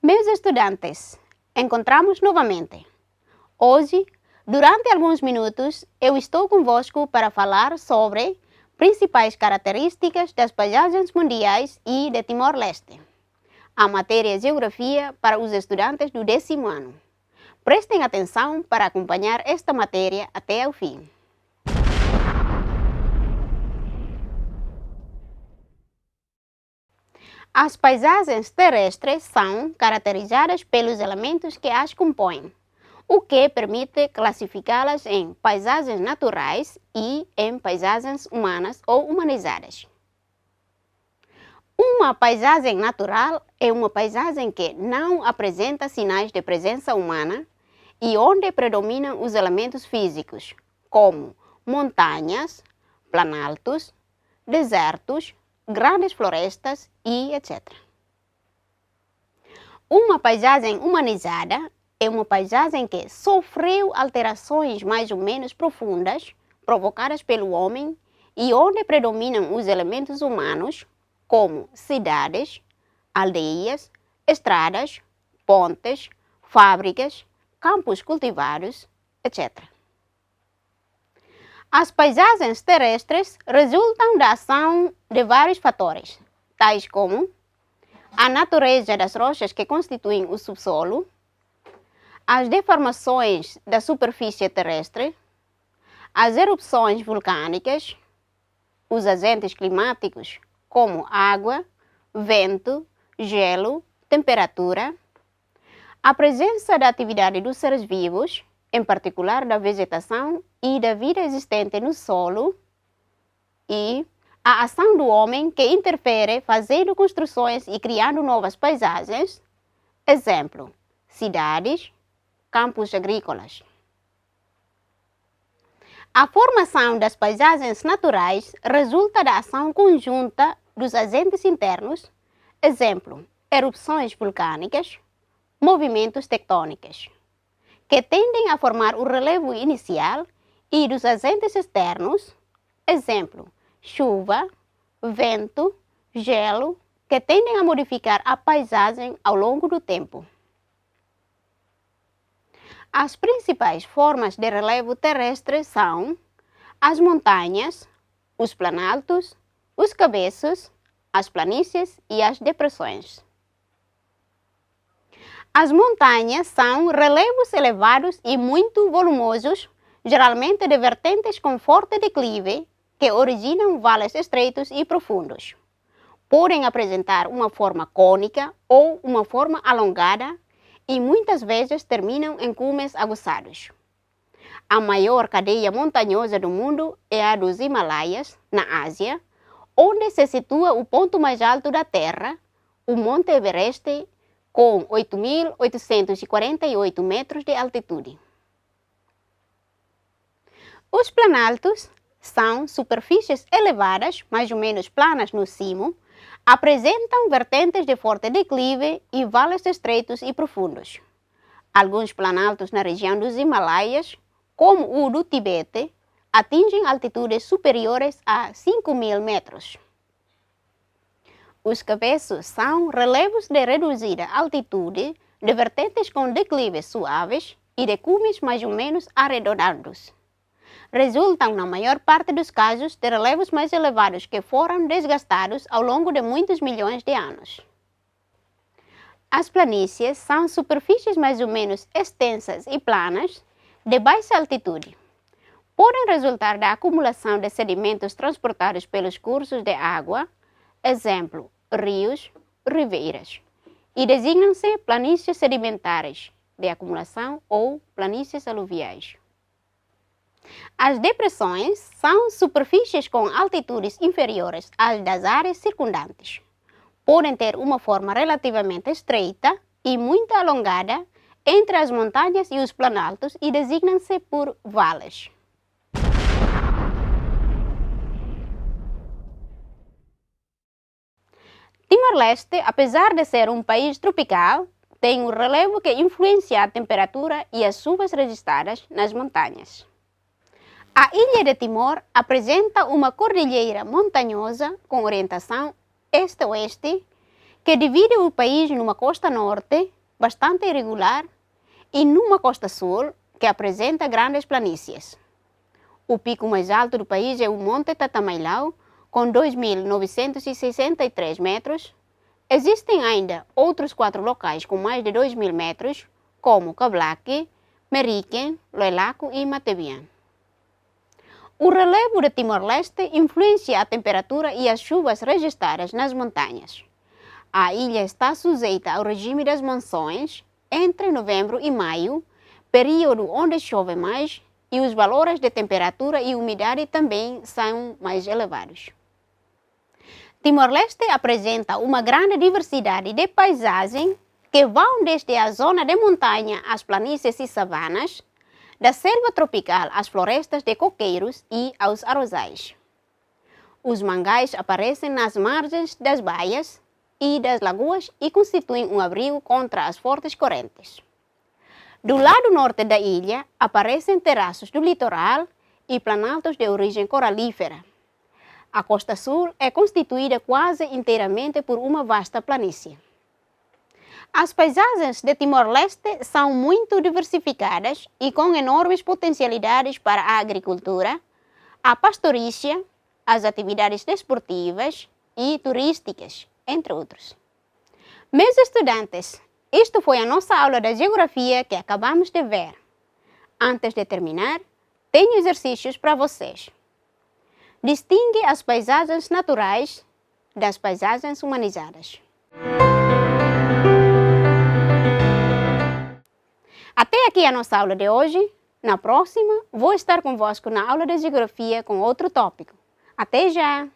Meus estudantes, encontramos novamente. Hoje, durante alguns minutos, eu estou convosco para falar sobre principais características das paisagens mundiais e de Timor-Leste. A matéria Geografia para os estudantes do 10º ano. Prestem atenção para acompanhar esta matéria até o fim. As paisagens terrestres são caracterizadas pelos elementos que as compõem, o que permite classificá-las em paisagens naturais e em paisagens humanas ou humanizadas. Uma paisagem natural é uma paisagem que não apresenta sinais de presença humana e onde predominam os elementos físicos, como montanhas, planaltos, desertos, grandes florestas e etc. Uma paisagem humanizada é uma paisagem que sofreu alterações mais ou menos profundas provocadas pelo homem e onde predominam os elementos humanos, como cidades, aldeias, estradas, pontes, fábricas, campos cultivados, etc. As paisagens terrestres resultam da ação de vários fatores, tais como a natureza das rochas que constituem o subsolo, as deformações da superfície terrestre, as erupções vulcânicas, os agentes climáticos como água, vento, gelo, temperatura, a presença da atividade dos seres vivos, em particular da vegetação e da vida existente no solo, e a ação do homem que interfere fazendo construções e criando novas paisagens, exemplo, cidades, campos agrícolas. A formação das paisagens naturais resulta da ação conjunta dos agentes internos, exemplo, erupções vulcânicas, movimentos tectônicos, que tendem a formar o relevo inicial, e dos agentes externos, exemplo, chuva, vento, gelo, que tendem a modificar a paisagem ao longo do tempo. As principais formas de relevo terrestre são as montanhas, os planaltos, os cabeços, as planícies e as depressões. As montanhas são relevos elevados e muito volumosos, geralmente de vertentes com forte declive, que originam vales estreitos e profundos. Podem apresentar uma forma cônica ou uma forma alongada e muitas vezes terminam em cumes aguçados. A maior cadeia montanhosa do mundo é a dos Himalaias, na Ásia, onde se situa o ponto mais alto da Terra, o Monte Everest, com 8.848 metros de altitude. Os planaltos são superfícies elevadas, mais ou menos planas no cimo, apresentam vertentes de forte declive e vales estreitos e profundos. Alguns planaltos na região dos Himalaias, como o do Tibete, atingem altitudes superiores a 5.000 metros. Os cabeços são relevos de reduzida altitude, de vertentes com declives suaves e de cumes mais ou menos arredondados. Resultam, na maior parte dos casos, de relevos mais elevados que foram desgastados ao longo de muitos milhões de anos. As planícies são superfícies mais ou menos extensas e planas, de baixa altitude. Podem resultar da acumulação de sedimentos transportados pelos cursos de água, exemplo, rios, ribeiras, e designam-se planícies sedimentares de acumulação ou planícies aluviais. As depressões são superfícies com altitudes inferiores às das áreas circundantes. Podem ter uma forma relativamente estreita e muito alongada entre as montanhas e os planaltos e designam-se por vales. Timor-Leste, apesar de ser um país tropical, tem um relevo que influencia a temperatura e as chuvas registradas nas montanhas. A ilha de Timor apresenta uma cordilheira montanhosa com orientação este-oeste que divide o país numa costa norte, bastante irregular, e numa costa sul, que apresenta grandes planícies. O pico mais alto do país é o Monte Tatamailau, com 2.963 metros. Existem ainda outros 4 locais com mais de 2.000 metros, como Cablaque, Merique, Loelaco e Matebian. O relevo de Timor-Leste influencia a temperatura e as chuvas registradas nas montanhas. A ilha está sujeita ao regime das monções entre novembro e maio, período onde chove mais, e os valores de temperatura e umidade também são mais elevados. Timor-Leste apresenta uma grande diversidade de paisagem que vão desde a zona de montanha às planícies e savanas, da selva tropical às florestas de coqueiros e aos arrozais. Os mangais aparecem nas margens das baias e das lagoas e constituem um abrigo contra as fortes correntes. Do lado norte da ilha aparecem terraços do litoral e planaltos de origem coralífera. A costa sul é constituída quase inteiramente por uma vasta planície. As paisagens de Timor-Leste são muito diversificadas e com enormes potencialidades para a agricultura, a pastorícia, as atividades desportivas e turísticas, entre outros. Meus estudantes, isto foi a nossa aula de geografia que acabamos de ver. Antes de terminar, tenho exercícios para vocês. Distingue as paisagens naturais das paisagens humanizadas. Até aqui a nossa aula de hoje. Na próxima, vou estar convosco na aula de geografia com outro tópico. Até já!